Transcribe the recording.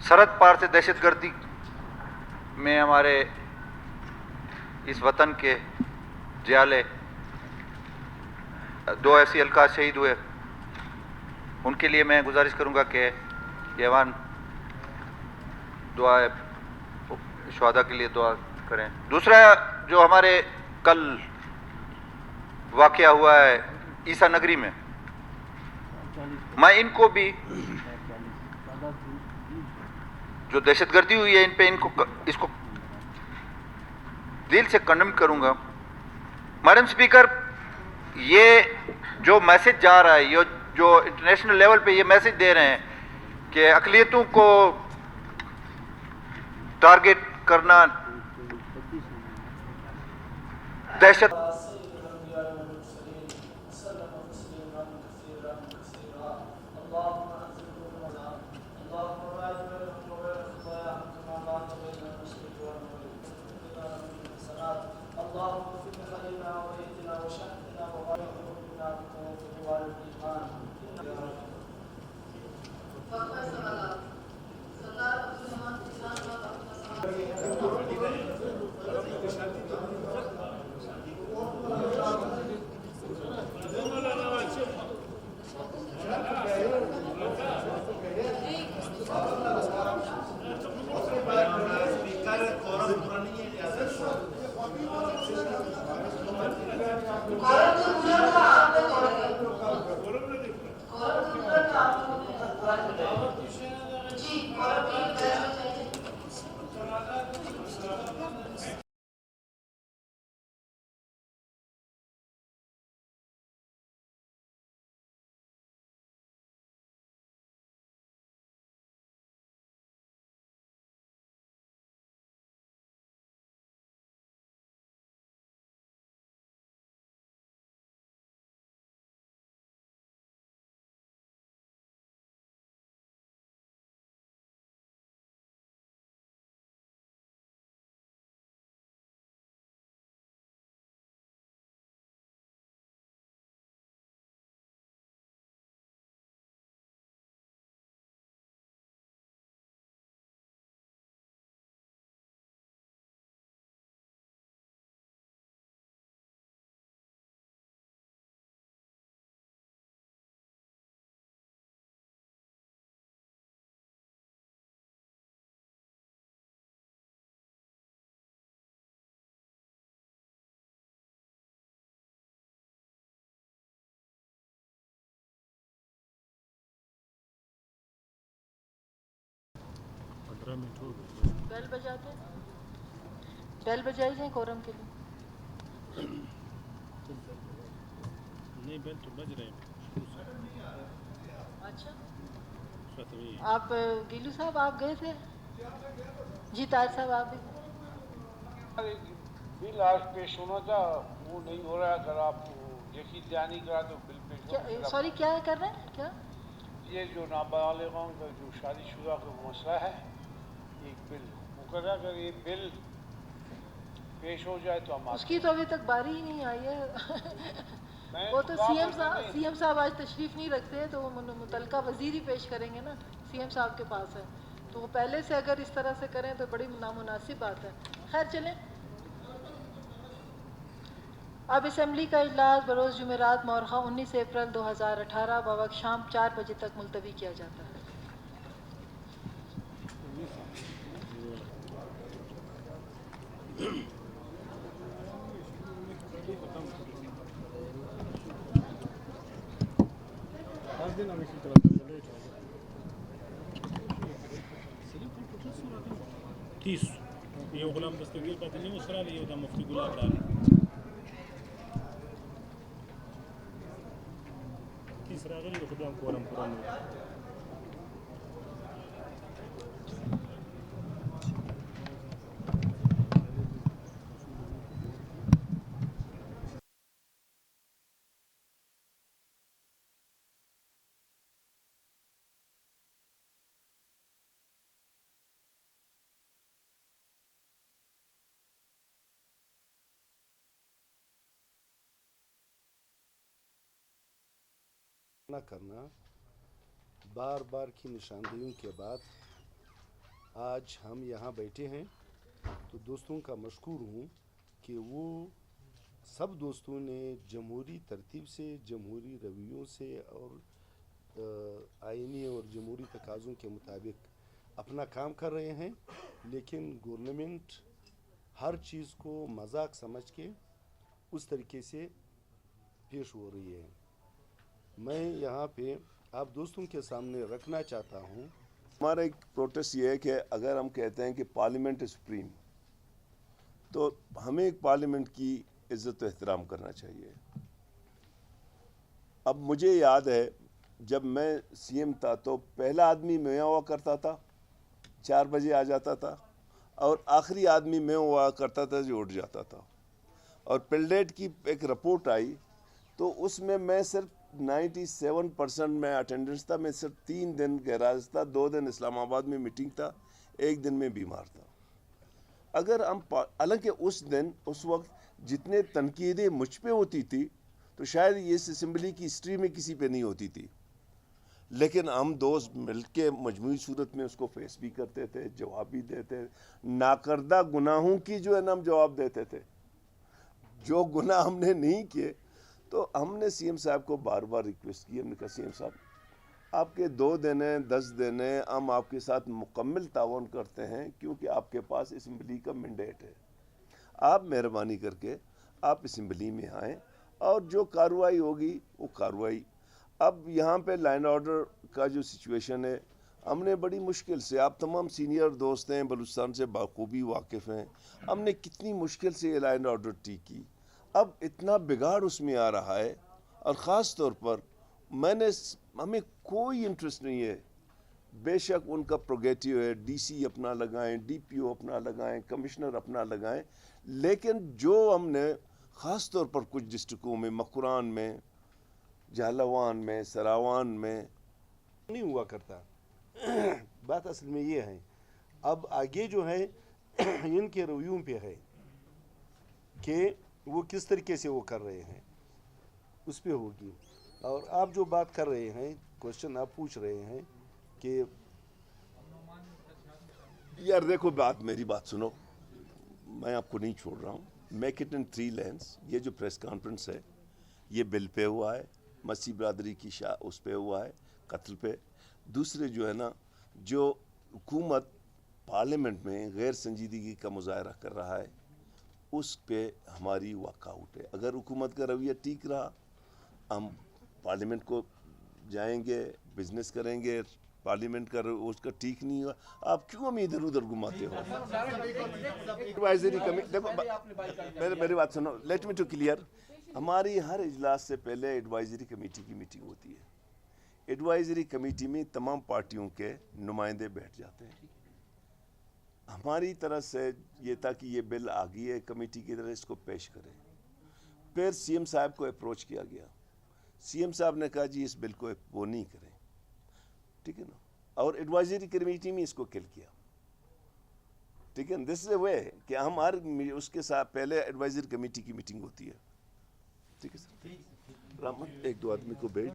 सरहद पार से दहशत गर्दी में हमारे इस वतन के जियाले दो ऐसी हल्का शहीद हुए, उनके लिए मैं गुजारिश करूंगा कि ऐवान दुआ शुहदा के लिए दुआ करें। दूसरा जो हमारे कल वाक़या हुआ है ईसा नगरी में, मैं इनको भी जो दहशतगर्दी हुई है इन पे इसको दिल से कंडेम करूंगा। मैडम स्पीकर, ये जो मैसेज जा रहा है, ये जो इंटरनेशनल लेवल पे ये मैसेज दे रहे हैं कि अक़लियतों को टारगेट करना दहशत बेल बजाते, बेल बजाई जाए कोरम के लिए। नहीं, बेल तो बज रहे हैं। अच्छा, आप गीलू साहब आप गए थे? जी ताज साहब आप भी? बिल आज पेश होना था, वो नहीं हो रहा। अगर आप यकीन दहानी करा तो बिल पेश क्या, सॉरी क्या कर रहे हैं? क्या ये जो नाबालिगों का जो शादीशुदा का मसला है, एक बिल वो कर रहा। अगर ये बिल पेश हो जाए तो हम उसकी तो अभी तक बारी ही नहीं आई है। वो तो सीएम साहब आज तशरीफ नहीं रखते हैं, तो वो मुतलका वजीर ही पेश करेंगे ना, सीएम साहब के पास है। तो वो पहले से अगर इस तरह से करें तो बड़ी नामुनासिब बात है। खैर चलें, अब असम्बली का इजलास बरोज़ जुमेरात मौरख़ा 19 अप्रैल 2018 बवक्त शाम 4 बजे तक मुलतवी किया जाता है। तीस ये गुलाम दस्तगीर का नहीं उसरा लिए होता मुफ्ती गुलाब डाल तीसरा अगर खुदा कोरम कुरान نہ کرنا، بار بار کی نشاندہیوں کے بعد आज हम यहाँ बैठे हैं तो दोस्तों का मशकूर हूँ कि वो सब दोस्तों ने जमहूरी तरतीब से, जमहूरी रवैयों से और आइनी और जमहूरी तकाज़ों के मुताबिक अपना काम कर रहे हैं, लेकिन गवर्नमेंट हर चीज़ को मजाक समझ के उस तरीके से पेश हो रही है। मैं यहाँ पे आप दोस्तों के सामने रखना चाहता हूँ, हमारा एक प्रोटेस्ट ये है कि अगर हम कहते हैं कि पार्लियामेंट इज़ सुप्रीम, तो हमें एक पार्लियामेंट की इज़्ज़त व एहतराम करना चाहिए। अब मुझे याद है जब मैं सीएम था तो पहला आदमी मैं हुआ करता था, 4 बजे आ जाता था, और आखिरी आदमी मैं हुआ करता था जो उठ जाता था। और पिलडेट की एक रिपोर्ट आई तो उसमें मैं सिर्फ 97% में अटेंडेंस था। मैं सिर्फ 3 दिन गैराज था, 2 दिन इस्लामाबाद में मीटिंग था, 1 दिन में बीमार था। अगर हम हालांकि उस वक्त जितने तनकीदें मुझ पे होती थी तो शायद ये इस असेंबली की हिस्ट्री में किसी पे नहीं होती थी, लेकिन हम दोस्त मिलके मजमूई सूरत में उसको फेस भी करते थे, जवाब भी देते, नाकर्दा गुनाहों की जो है ना हम जवाब देते थे। जो गुनाह हमने नहीं किए तो हमने सीएम साहब को बार बार रिक्वेस्ट की, हमने कहा सीएम साहब आपके 2 दिन हैं, 10 दिन हैं, हम आपके साथ मुकम्मल तावन करते हैं क्योंकि आपके पास असेंबली का मैंडेट है। आप मेहरबानी करके आप असेंबली में आएँ और जो कार्रवाई होगी वो कार्रवाई। अब यहाँ पे लाइन ऑर्डर का जो सिचुएशन है, हमने बड़ी मुश्किल से, आप तमाम सीनियर दोस्त हैं, बलूचिस्तान से बाखूबी वाकिफ़ हैं, हमने कितनी मुश्किल से ये लाइन ऑर्डर ठीक की। अब इतना बिगाड़ उसमें आ रहा है, और ख़ास तौर पर हमें कोई इंटरेस्ट नहीं है, बेशक उनका प्रोगेटिव है, डीसी अपना लगाएं, डीपीओ अपना लगाएं, कमिश्नर अपना लगाएं, लेकिन जो हमने ख़ास तौर पर कुछ डिस्ट्रिक्टों में, मकुरान में, झालावान में, सरावान में नहीं हुआ करता। बात असल में ये है, अब आगे जो है इनके रवैयों पे है कि वो किस तरीके से वो कर रहे हैं, उस पे होगी। और आप जो बात कर रहे हैं, क्वेश्चन आप पूछ रहे हैं कि यार देखो, मेरी बात सुनो, मैं आपको नहीं छोड़ रहा हूँ। Make it in 3 lines. ये जो प्रेस कॉन्फ्रेंस है ये बिल पे हुआ है, मसीह बरादरी की उस पे हुआ है, कत्ल पे। दूसरे जो है ना, जो हुकूमत पार्लियामेंट में गैर संजीदगी का मुजाहरा कर रहा है, उस पे हमारी वॉकआउट है। अगर हुकूमत का रवैया ठीक रहा, हम पार्लियामेंट को जाएंगे, बिजनेस करेंगे। पार्लियामेंट का उसका ठीक नहीं हुआ, आप क्यों हमें इधर उधर घुमाते हो? एडवाइजरी कमेटी, देखो मेरी बात सुनो, लेट मी टू क्लियर। हमारी हर इजलास से पहले एडवाइजरी कमेटी की मीटिंग होती है। एडवाइजरी कमेटी में तमाम पार्टियों के नुमाइंदे बैठ जाते हैं। हमारी तरफ से ये था कि ये बिल आ गई है कमेटी की तरफ, इसको पेश करें। फिर सीएम साहब को अप्रोच किया गया, सीएम साहब ने कहा जी इस बिल को वो नहीं करें, ठीक है ना, और एडवाइजरी कमेटी में इसको किल किया, ठीक है। दिस इज वे कि हम हर उसके साथ पहले एडवाइजरी कमेटी की मीटिंग होती है, ठीक है सर। रामन 1-2 आदमी को भेज